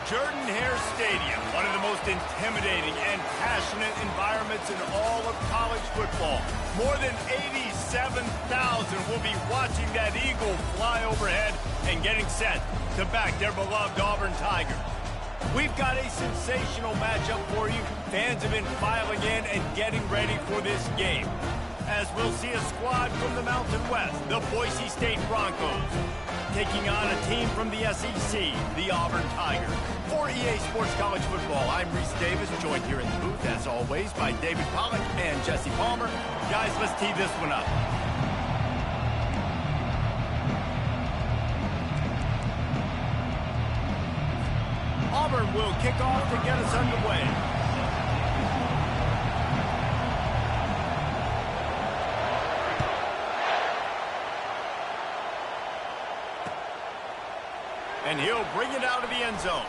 Jordan-Hare Stadium, one of the most intimidating and passionate environments in all of college football. More than 87,000 will be watching that Eagle fly overhead and getting set to back their beloved Auburn Tigers. We've got a sensational matchup for you. Fans have been filing in and getting ready for this game, as we'll see a squad from the Mountain West, the Boise State Broncos, taking on a team from the SEC, the Auburn Tigers. For EA Sports College Football, I'm Reese Davis, joined here in the booth, as always, by David Pollack and Jesse Palmer. Guys, let's tee this one up. Auburn will kick off to get us underway. And he'll bring it out of the end zone.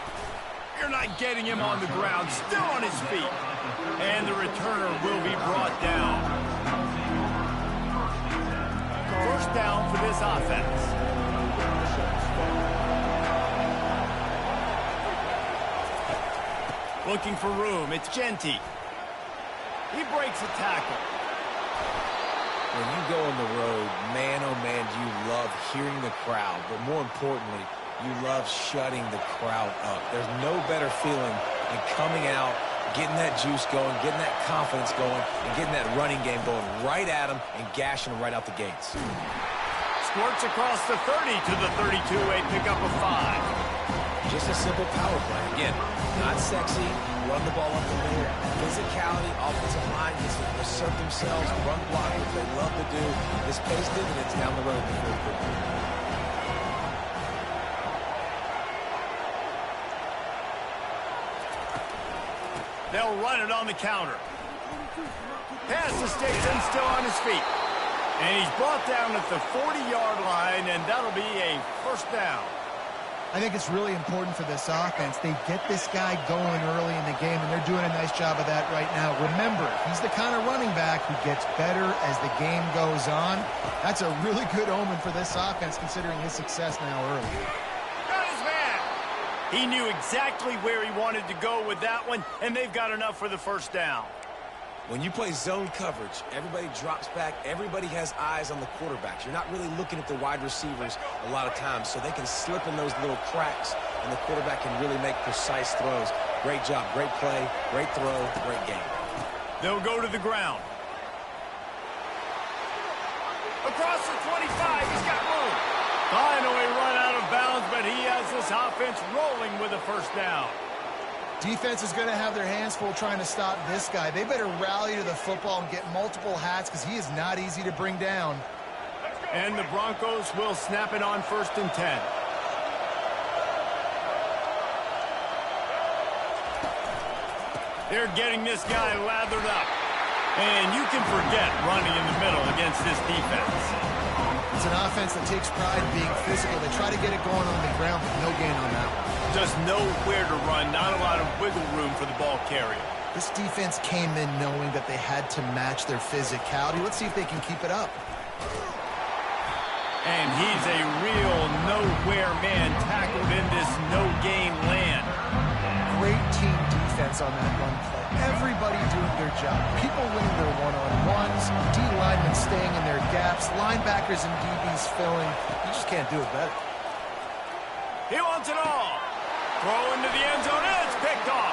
You're not getting him on the ground, still on his feet. And the returner will be brought down. First down for this offense. Looking for room, it's Genty. He breaks a tackle. When you go on the road, man, oh man, do you love hearing the crowd. But more importantly, you love shutting the crowd up. There's no better feeling than coming out, getting that juice going, getting that confidence going, and getting that running game going right at them and gashing them right out the gates. Squirts across the 30 to the 32, a pickup of 5. Just a simple power play. Again, not sexy, run the ball up the middle. Physicality, offensive line needs to assert themselves, run block, which they love to do. This pays dividends down the road in the fourth quarter. They'll run it on the counter. Pass to Stetson, still on his feet. And he's brought down at the 40-yard line, and that'll be a first down. I think it's really important for this offense. They get this guy going early in the game, and they're doing a nice job of that right now. Remember, he's the kind of running back who gets better as the game goes on. That's a really good omen for this offense, considering his success now early. Got his man. He knew exactly where he wanted to go with that one, and they've got enough for the first down. When you play zone coverage, everybody drops back. Everybody has eyes on the quarterbacks. You're not really looking at the wide receivers a lot of times, so they can slip in those little cracks, and the quarterback can really make precise throws. Great job, great play, great throw, great game. They'll go to the ground. Across the 25, he's got room. Finally run out of bounds, but he has this offense rolling with a first down. Defense is going to have their hands full trying to stop this guy. They better rally to the football and get multiple hats because he is not easy to bring down. And the Broncos will snap it on 1st and 10. They're getting this guy lathered up. And you can forget running in the middle against this defense. It's an offense that takes pride in being physical. They try to get it going on the ground, but no gain on that one. Just know where to run, not a lot of wiggle room for the ball carrier. This defense came in knowing that they had to match their physicality. Let's see if they can keep it up. And he's a real nowhere man tackled in this no-gain land. Great team defense on that run play. Everybody doing their job. People winning their one-on-ones, D linemen staying in their gaps, linebackers and DBs filling. You just can't do it better. He wants it all. Throw into the end zone, and it's picked off.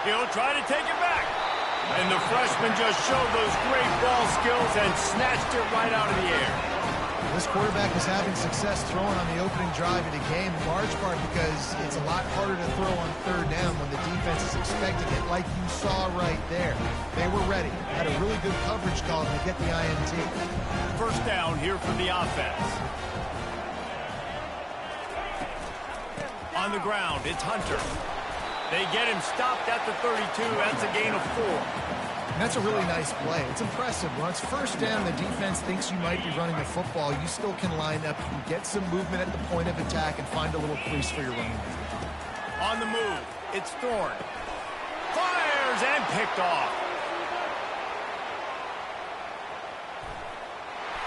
He'll try to take it back. And the freshman just showed those great ball skills and snatched it right out of the air. This quarterback is having success throwing on the opening drive of the game, in large part because it's a lot harder to throw on 3rd down when the defense is expecting it, like you saw right there. They were ready. Had a really good coverage call to get the INT. First down here for the offense. On the ground, it's Hunter. They get him stopped at the 32. That's a gain of 4. And that's a really nice play. It's impressive. When it's first down, the defense thinks you might be running the football. You still can line up. You can get some movement at the point of attack and find a little crease for your running back. On the move, it's Thorne. Fires and picked off.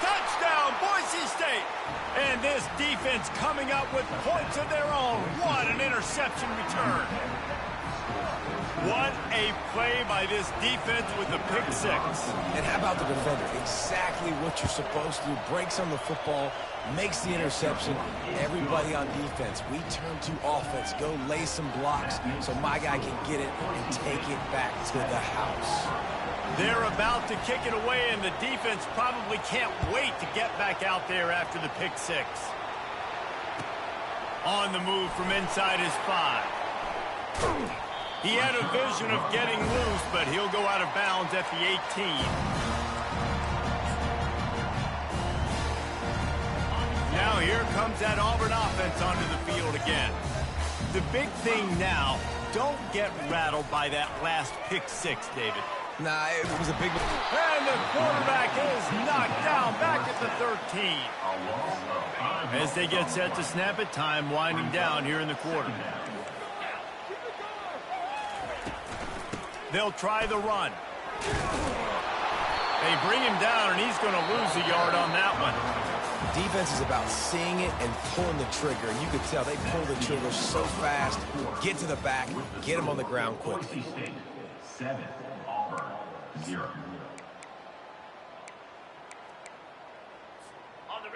Touchdown, Boise Boise State. And this defense coming up with points of their own. What an interception return. What a play by this defense with the pick six. And how about the defender? Exactly what you're supposed to do. Breaks on the football, makes the interception. Everybody on defense, we turn to offense. Go lay some blocks so my guy can get it and take it back to the house. They're about to kick it away, and the defense probably can't wait to get back out there after the pick six. On the move from inside his 5. He had a vision of getting loose, but he'll go out of bounds at the 18. Now here comes that Auburn offense onto the field again. The big thing now, don't get rattled by that last pick six, David. Nah, it was a big one. And the quarterback is knocked down back at the 13. As they get set to snap it, time winding down here in the quarter. They'll try the run. They bring him down, and he's going to lose a yard on that one. Defense is about seeing it and pulling the trigger. You could tell they pull the trigger so fast, get to the back, get him on the ground quickly. 7, Auburn, 0.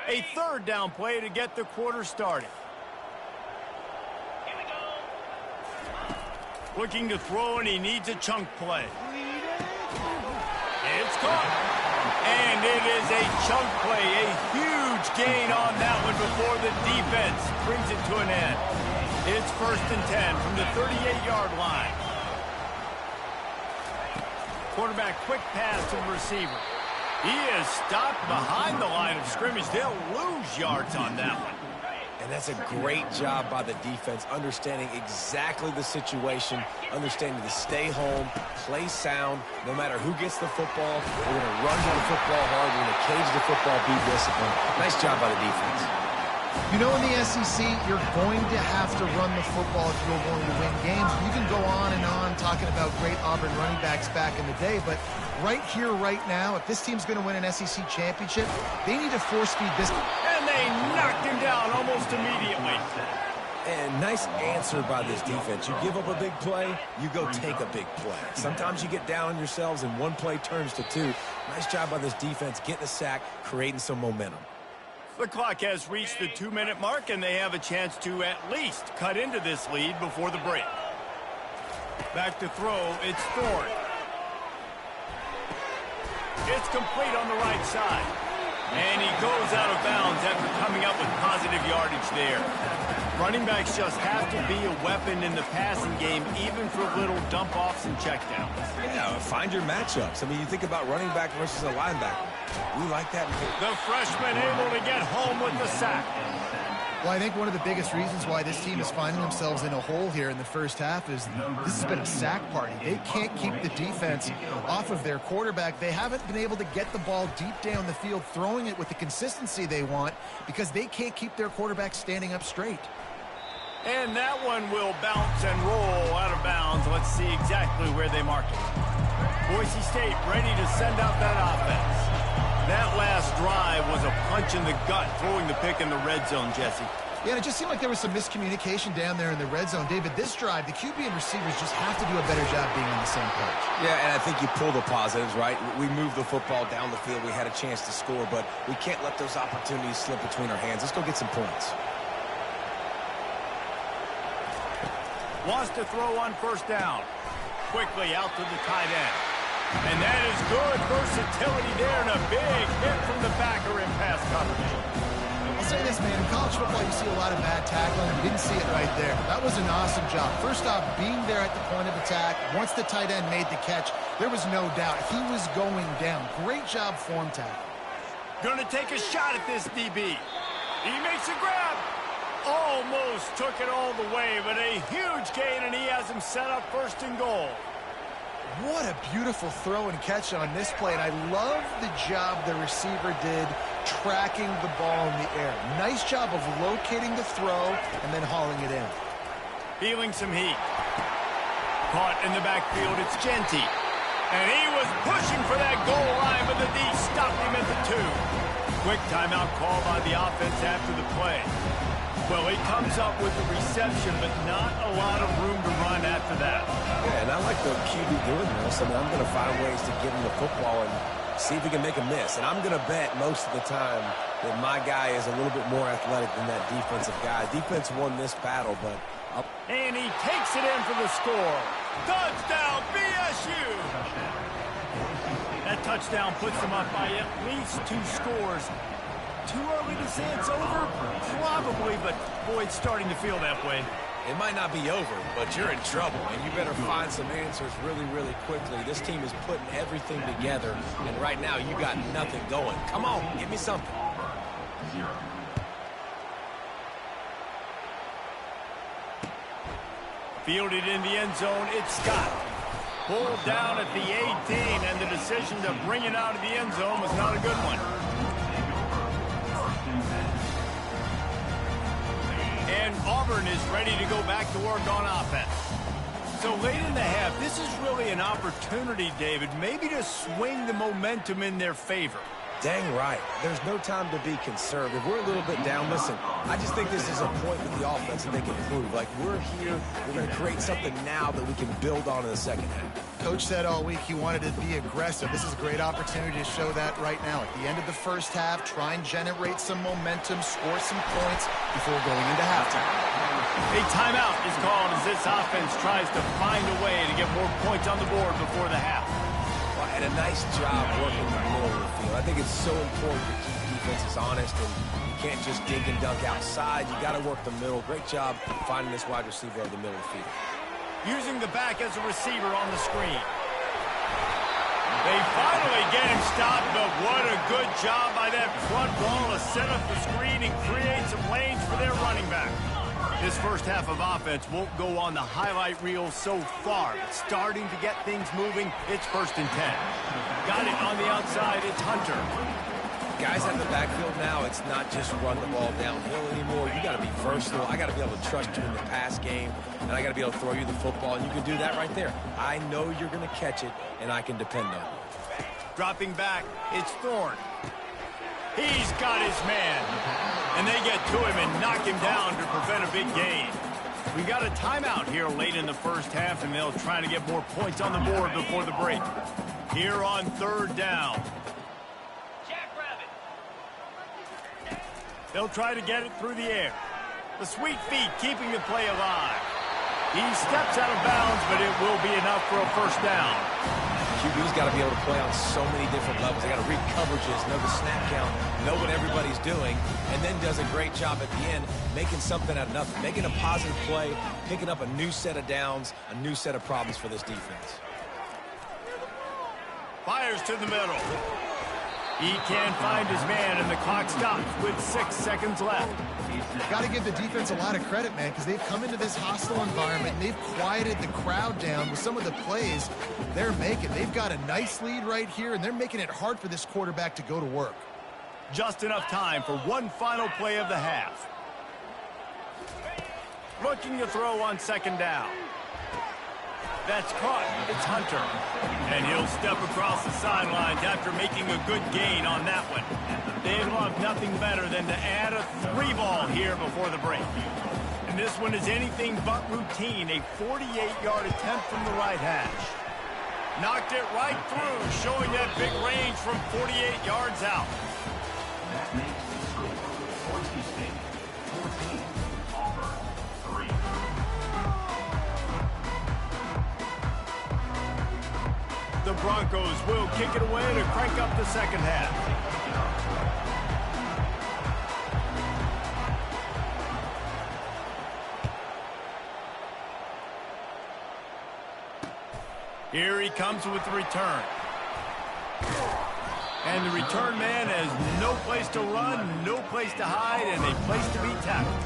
A third down play to get the quarter started. Looking to throw, and he needs a chunk play. It's caught. And it is a chunk play. A huge gain on that one before the defense brings it to an end. It's 1st and 10 from the 38-yard line. Quarterback quick pass to the receiver. He is stopped behind the line of scrimmage. They'll lose yards on that one. And that's a great job by the defense, understanding exactly the situation, understanding to stay home, play sound, no matter who gets the football. We're going to run to the football hard. We're going to cage the football, be disciplined. Nice job by the defense. You know, in the SEC, you're going to have to run the football if you're going to win games. You can go on and on talking about great Auburn running backs back in the day, but right here, right now, if this team's going to win an SEC championship, they need to force-feed this. And they knocked him down almost immediately. And nice answer by this defense. You give up a big play, you go take a big play. Sometimes you get down on yourselves and one play turns to two. Nice job by this defense, getting a sack, creating some momentum. The clock has reached the 2-minute mark, and they have a chance to at least cut into this lead before the break. Back to throw, it's Thorne. It's complete on the right side. And he goes out of bounds after coming up with positive yardage there. Running backs just have to be a weapon in the passing game, even for little dump-offs and checkdowns. Yeah, find your matchups. I mean, you think about running back versus a linebacker. We like that. The freshman able to get home with the sack. Well, I think one of the biggest reasons why this team is finding themselves in a hole here in the first half is this has been a sack party. They can't keep the defense off of their quarterback. They haven't been able to get the ball deep down the field, throwing it with the consistency they want because they can't keep their quarterback standing up straight. And that one will bounce and roll out of bounds. Let's see exactly where they mark it. Boise State ready to send out that offense. That last drive was a punch in the gut, throwing the pick in the red zone, Jesse. Yeah, and it just seemed like there was some miscommunication down there in the red zone. David, this drive, the QB and receivers just have to do a better job being on the same page. Yeah, and I think you pull the positives, right? We moved the football down the field. We had a chance to score, but we can't let those opportunities slip between our hands. Let's go get some points. Wants to throw on 1st down. Quickly out to the tight end. And that is good versatility there, and a big hit from the backer in pass coverage. I'll say this, man. In college football, you see a lot of bad tackling. You didn't see it right there. That was an awesome job. First off, being there at the point of attack. Once the tight end made the catch, there was no doubt he was going down. Great job form tackle. Going to take a shot at this DB. He makes a grab. Almost took it all the way, but a huge gain, and he has him set up 1st and goal. What a beautiful throw and catch on this play, and I love the job the receiver did tracking the ball in the air. Nice job of locating the throw and then hauling it in. Feeling some heat. Caught in the backfield, it's Genty. And he was pushing for that goal line, but the D stopped him at the 2. Quick timeout call by the offense after the play. Well, he comes up with the reception, but not a lot of room to run after that. Yeah, and I like the QB doing this. I mean, I'm going to find ways to give him the football and see if he can make a miss. And I'm going to bet most of the time that my guy is a little bit more athletic than that defensive guy. Defense won this battle, but... And he takes it in for the score. Touchdown, BSU! That touchdown puts them up by at least 2 scores. Too early to say it's over? Probably, but boy, it's starting to feel that way. It might not be over, but you're in trouble, and you better find some answers really, really quickly. This team is putting everything together, and right now you got nothing going. Come on, give me something. 0. Fielded in the end zone, it's Scott. Pulled down at the 18, and the decision to bring it out of the end zone was not a good one. And Auburn is ready to go back to work on offense. So late in the half, this is really an opportunity, David, maybe to swing the momentum in their favor. Dang right. There's no time to be conservative. We're a little bit down. Listen, I just think this is a point with the offense that they can improve. Like, we're here, we're going to create something now that we can build on in the second half. Coach said all week he wanted to be aggressive. This is a great opportunity to show that right now. At the end of the first half, try and generate some momentum, score some points before going into halftime. A timeout is called as this offense tries to find a way to get more points on the board before the half. And a nice job working the middle of the field. I think it's so important to keep defenses honest, and you can't just dink and dunk outside. You got to work the middle. Great job finding this wide receiver over the middle of the field. Using the back as a receiver on the screen. They finally get him stopped, but what a good job by that front wall to set up the screen and create some lanes for their running back. This first half of offense won't go on the highlight reel so far, but starting to get things moving, it's 1st and 10. Got it on the outside, it's Hunter. Guys at the backfield now, it's not just run the ball downhill anymore. You got to be versatile. I got to be able to trust you in the pass game, and I got to be able to throw you the football, and you can do that right there. I know you're going to catch it, and I can depend on you. Dropping back, it's Thorne. He's got his man. And they get to him and knock him down to prevent a big gain. We got a timeout here late in the first half, and they'll try to get more points on the board before the break. Here on 3rd down. They'll try to get it through the air. The sweet feet keeping the play alive. He steps out of bounds, but it will be enough for a 1st down. QB's got to be able to play on so many different levels. They got to read coverages, know the snap count, know what everybody's doing, and then does a great job at the end making something out of nothing, making a positive play, picking up a new set of downs, a new set of problems for this defense. Fires to the middle. He can't find his man, and the clock stops with 6 seconds left. Got to give the defense a lot of credit, man, because they've come into this hostile environment, and they've quieted the crowd down with some of the plays they're making. They've got a nice lead right here, and they're making it hard for this quarterback to go to work. Just enough time for one final play of the half. Looking to throw on 2nd down. That's caught. It's Hunter. And he'll step across the sidelines after making a good gain on that one. They'd love nothing better than to add a 3-ball here before the break. And this one is anything but routine. A 48-yard attempt from the right hash. Knocked it right through, showing that big range from 48 yards out. That makes the score Boise State 14, Auburn 3. The Broncos will kick it away to crank up the second half. Here he comes with the return. And the return man has no place to run, no place to hide, and a place to be tackled.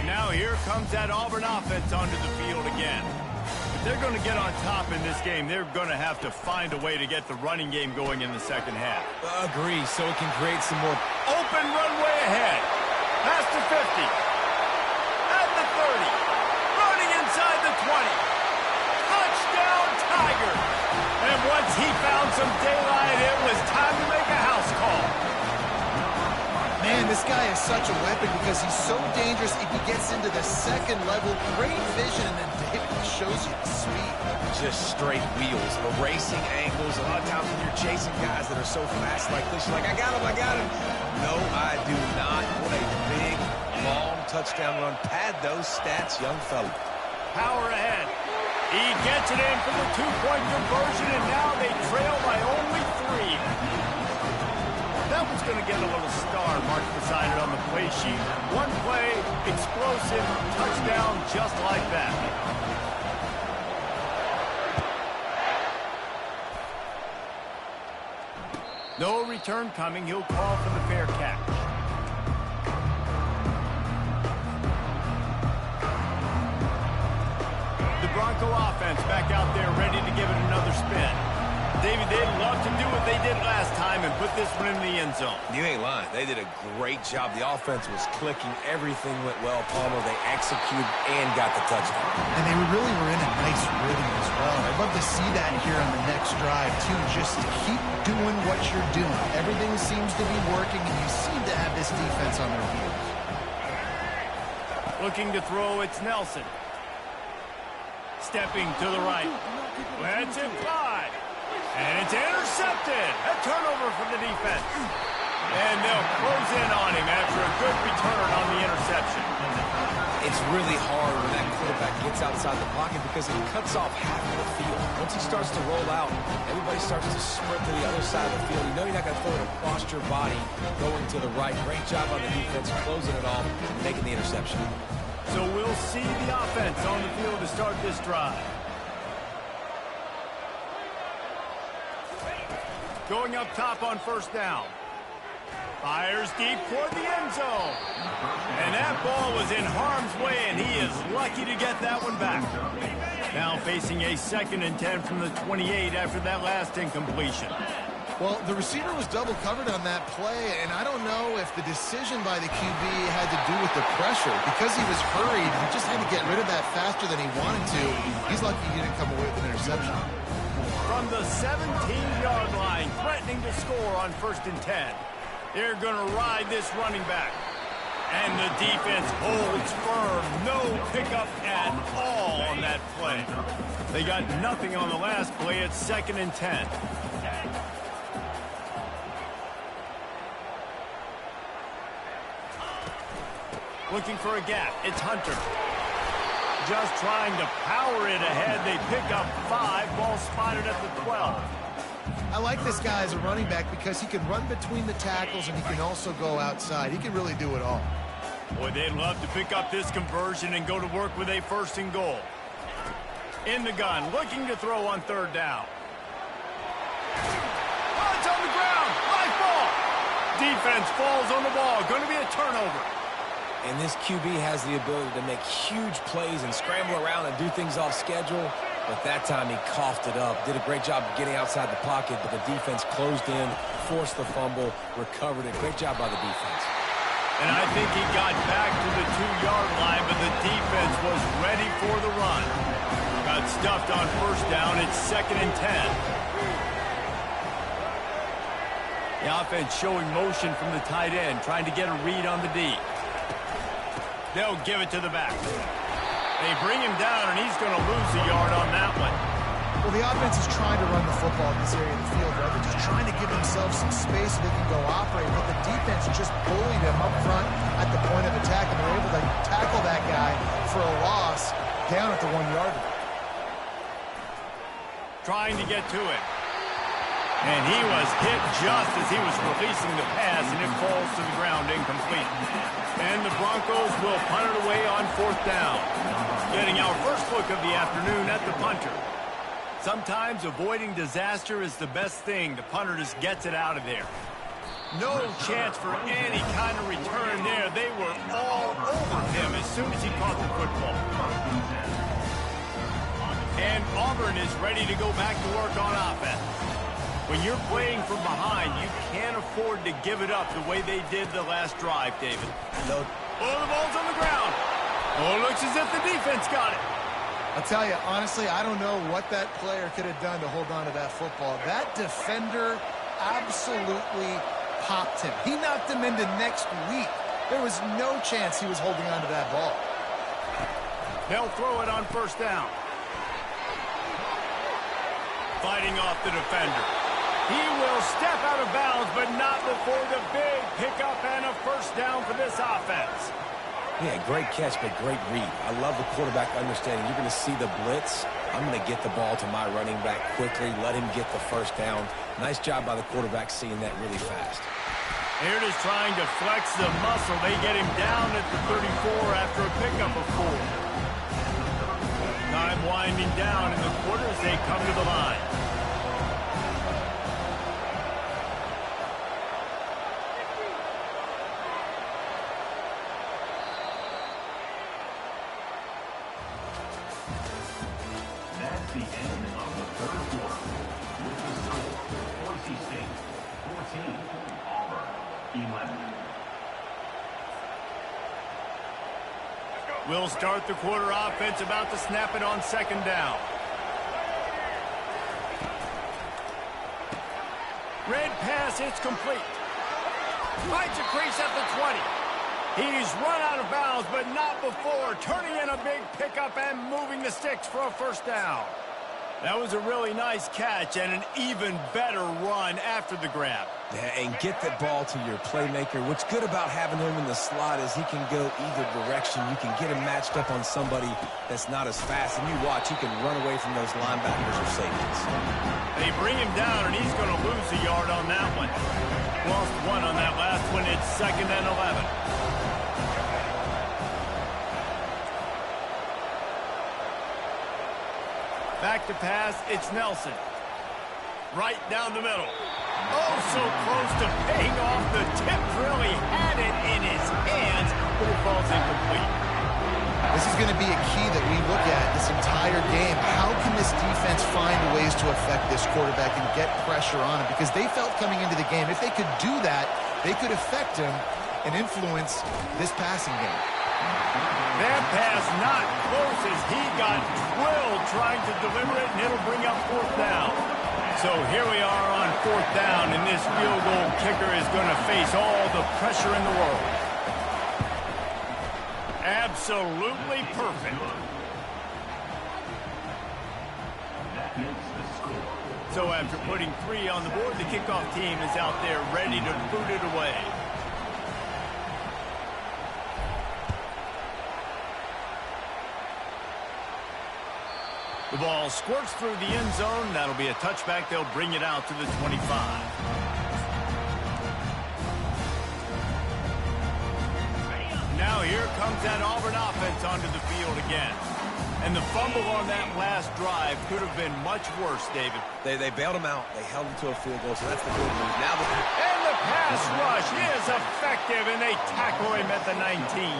Now here comes that Auburn offense onto the field again. If they're going to get on top in this game, they're going to have to find a way to get the running game going in the second half. Agree, so it can create some more Open runway ahead. Past the 50. At the guy is such a weapon because he's so dangerous if he gets into the second level. Great vision, and then David shows you the speed. Just straight wheels, erasing angles. A lot of times when you're chasing guys that are so fast like this, you're like, I got him. No, I do not. What a big, long touchdown run. Pad those stats, young fella. Power ahead. He gets it in for the two-point conversion, and now they trail by only 3. That one's going to get a little star marked beside it on the play sheet. One play, explosive, touchdown just like that. No return coming. He'll call for the fair catch. The Bronco offense back out there ready to give it another spin. David, they'd love to do what they did last time and put this one in the end zone. You ain't lying. They did a great job. The offense was clicking. Everything went well, Palmer. They executed and got the touchdown. And they really were in a nice rhythm as well. I'd love to see that here on the next drive, too. Just keep doing what you're doing. Everything seems to be working, and you seem to have this defense on their heels. Looking to throw, it's Nelson. Stepping to the right. Lets it fly. And it's intercepted. A turnover for the defense. And they'll close in on him after a good return on the interception. It's really hard when that quarterback gets outside the pocket because it cuts off half of the field. Once he starts to roll out, everybody starts to sprint to the other side of the field. You know you're not going to throw it across your body going to the right. Great job on the defense closing it off and making the interception. So we'll see the offense on the field to start this drive. Going up top on first down. Fires deep toward the end zone. And that ball was in harm's way, and he is lucky to get that one back. Now facing a 2nd and 10 from the 28 after that last incompletion. Well, the receiver was double covered on that play, and I don't know if the decision by the QB had to do with the pressure. Because he was hurried, he just had to get rid of that faster than he wanted to. He's lucky he didn't come away with an interception. From the 17-yard line, threatening to score on 1st and 10. They're going to ride this running back. And the defense holds firm. No pickup at all on that play. They got nothing on the last play. It's 2nd and 10. Looking for a gap. It's Hunter. Just trying to power it ahead. They pick up 5. Ball spotted at the 12. I like this guy as a running back because he can run between the tackles and he can also go outside. He can really do it all. Boy, they'd love to pick up this conversion and go to work with a 1st and goal. In the gun, looking to throw on 3rd down. Oh, it's on the ground. Live ball. Defense falls on the ball. Going to be a turnover. And this QB has the ability to make huge plays and scramble around and do things off schedule. But that time he coughed it up. Did a great job of getting outside the pocket, but the defense closed in, forced the fumble, recovered it. Great job by the defense. And I think he got back to the 2-yard line, but the defense was ready for the run. Got stuffed on 1st down. It's 2nd and 10. The offense showing motion from the tight end, trying to get a read on the D. They'll give it to the back. They bring him down, and he's going to lose a yard on that one. Well, the offense is trying to run the football in this area of the field, right? They're just trying to give themselves some space so they can go operate, but the defense just bullied him up front at the point of attack, and they're able to tackle that guy for a loss down at the 1-yard line. Trying to get to it. And he was hit just as he was releasing the pass, and it falls to the ground incomplete. And the Broncos will punt it away on 4th down. Getting our first look of the afternoon at the punter. Sometimes avoiding disaster is the best thing. The punter just gets it out of there. No chance for any kind of return there. They were all over him as soon as he caught the football. And Auburn is ready to go back to work on offense. When you're playing from behind, you can't afford to give it up the way they did the last drive, David. No. Oh, the ball's on the ground. Oh, it looks as if the defense got it. I'll tell you, honestly, I don't know what that player could have done to hold on to that football. That defender absolutely popped him. He knocked him into next week. There was no chance he was holding on to that ball. They'll throw it on first down. Fighting off the defender. He will step out of bounds, but not before the big pickup and a first down for this offense. Yeah, great catch, but great read. I love the quarterback understanding. You're going to see the blitz. I'm going to get the ball to my running back quickly, let him get the first down. Nice job by the quarterback seeing that really fast. Here it is trying to flex the muscle. They get him down at the 34 after a pickup of 4. Time winding down in the quarter as they come to the line. That's the end of the third quarter. With the score, Boise State 14, Auburn 11. We'll start the quarter offense, about to snap it on second down. Red pass, it's complete. Finds a crease at the 20. He's run out of bounds, but not before turning in a big pickup and moving the sticks for a first down. That was a really nice catch and an even better run after the grab. Yeah, and get the ball to your playmaker. What's good about having him in the slot is he can go either direction. You can get him matched up on somebody that's not as fast, and you watch, he can run away from those linebackers or safeties. They bring him down, and he's going to lose a yard on that one. Lost 1 on that last one. It's 2nd and 11. Back to pass, it's Nelson. Right down the middle. Oh, so close to paying off the tip. Really had it in his hands, but it falls incomplete. This is going to be a key that we look at this entire game. How can this defense find ways to affect this quarterback and get pressure on him? Because they felt coming into the game, if they could do that, they could affect him and influence this passing game. That pass not close as he got drilled trying to deliver it, and it'll bring up 4th down. So here we are on 4th down, and this field goal kicker is going to face all the pressure in the world. Absolutely perfect. That makes the score. So after putting 3 on the board, the kickoff team is out there ready to boot it away. The ball squirts through the end zone. That'll be a touchback. They'll bring it out to the 25. Now here comes that Auburn offense onto the field again. And the fumble on that last drive could have been much worse, David. They bailed him out. They held him to a field goal, so that's the good news. Now And the pass rush is effective, and they tackle him at the 19.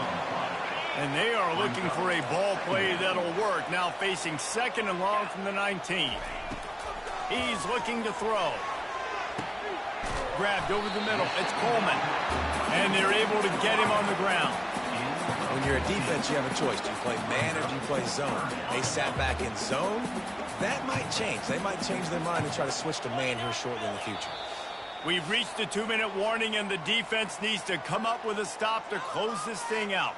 And they are looking for a ball play that'll work. Now facing 2nd and long from the 19. He's looking to throw. Grabbed over the middle. It's Coleman. And they're able to get him on the ground. when you're a defense, you have a choice. Do you play man or do you play zone? They sat back in zone. That might change. They might change their mind and try to switch to man here shortly in the future. We've reached the 2-minute warning, and the defense needs to come up with a stop to close this thing out.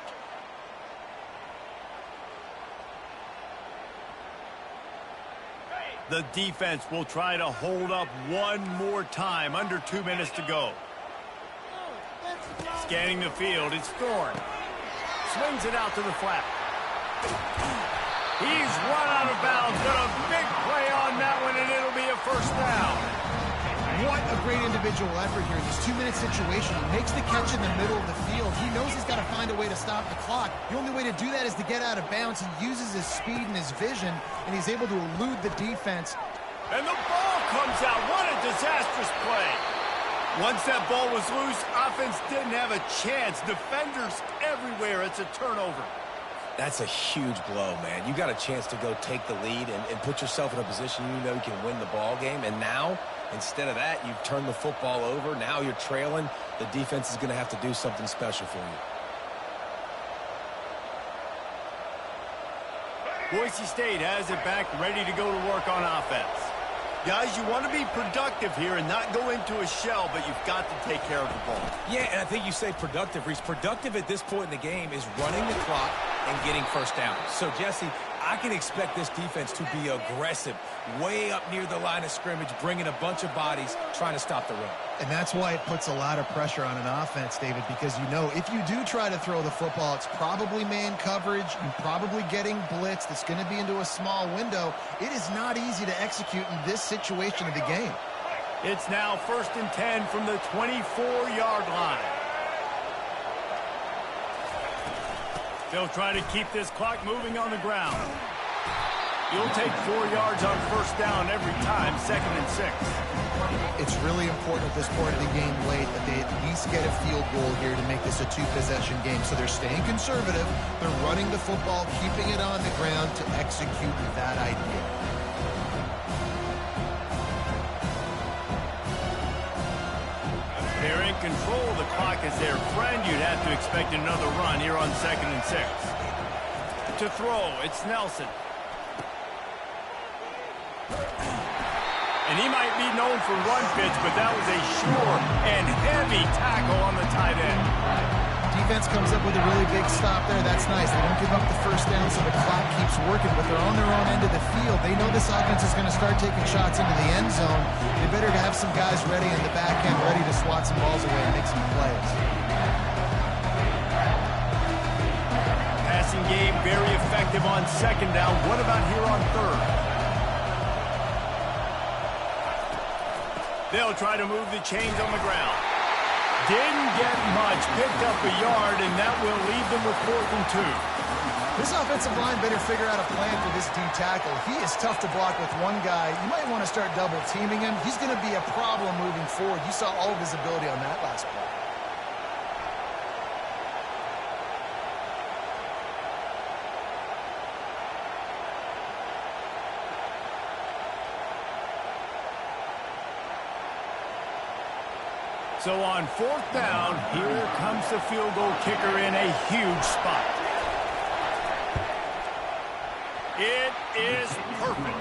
The defense will try to hold up one more time. Under 2 minutes to go. Scanning the field, it's Thorne. Swings it out to the flat. He's run out of bounds, but a big play on that one, and it'll be a first down. What a great individual effort here in this 2-minute situation. He makes the catch in the middle of the field. He knows he's got to find a way to stop the clock. The only way to do that is to get out of bounds. He uses his speed and his vision, and he's able to elude the defense. And the ball comes out. What a disastrous play. Once that ball was loose, offense didn't have a chance. Defenders everywhere. It's a turnover. That's a huge blow, man. You got a chance to go take the lead and put yourself in a position you know you can win the ball game. And now, instead of that, you've turned the football over. Now you're trailing. The defense is going to have to do something special for you. Boise State has it back, ready to go to work on offense. Guys, you want to be productive here and not go into a shell, but you've got to take care of the ball. Yeah, and I think you say productive, Reese. Productive at this point in the game is running the clock and getting first down. So, Jesse, I can expect this defense to be aggressive, way up near the line of scrimmage, bringing a bunch of bodies, trying to stop the run. And that's why it puts a lot of pressure on an offense, David, because you know if you do try to throw the football, it's probably man coverage, you're probably getting blitzed, it's going to be into a small window. It is not easy to execute in this situation of the game. It's now 1st and 10 from the 24-yard line. They'll try to keep this clock moving on the ground. You'll take 4 yards on first down every time, 2nd and 6. It's really important at this point of the game late that they at least get a field goal here to make this a two-possession game. So they're staying conservative. They're running the football, keeping it on the ground to execute that idea. They're in control of the clock as their friend. You'd have to expect another run here on 2nd and 6. To throw, it's Nelson. And he might be known for run fits, but that was a sure and heavy tackle on the tight end. Defense comes up with a really big stop there. That's nice. They don't give up the first down, so the clock keeps working, but they're on their own end of the field. They know this offense is going to start taking shots into the end zone. They better have some guys ready in the back end, ready to swat some balls away and make some plays. Passing game very effective on 2nd down. What about here on 3rd? They'll try to move the chains on the ground. Didn't get much, picked up a yard, and that will leave them with 4th and 2. This offensive line better figure out a plan for this D tackle. He is tough to block with one guy. You might want to start double teaming him. He's going to be a problem moving forward. You saw all of his ability on that last play. So on 4th down, here comes the field goal kicker in a huge spot. It is perfect.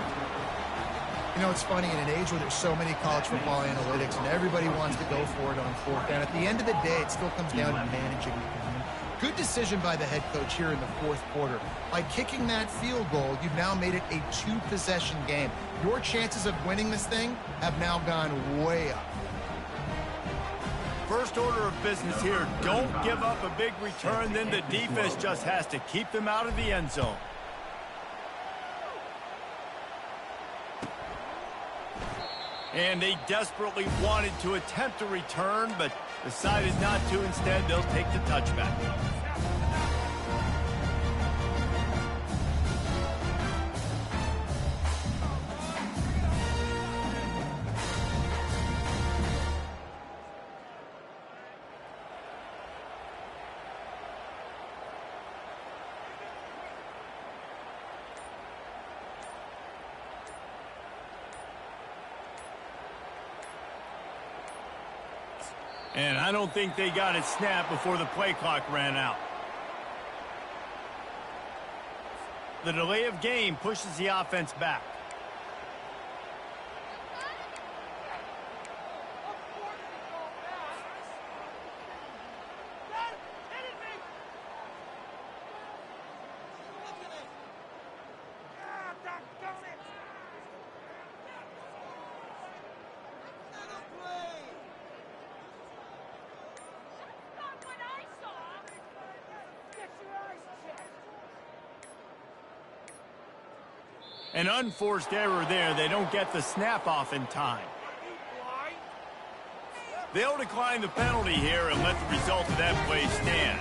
You know, it's funny, in an age where there's so many college football analytics and everybody wants to go for it on 4th down, at the end of the day, it still comes down to managing the game. Good decision by the head coach here in the 4th quarter. By kicking that field goal, you've now made it a two-possession game. Your chances of winning this thing have now gone way up. First order of business here, don't give up a big return, then the defense just has to keep them out of the end zone. And they desperately wanted to attempt a return, but decided not to. Instead, they'll take the touchback. And I don't think they got it snapped before the play clock ran out. The delay of game pushes the offense back. An unforced error there. They don't get the snap off in time. They'll decline the penalty here and let the result of that play stand.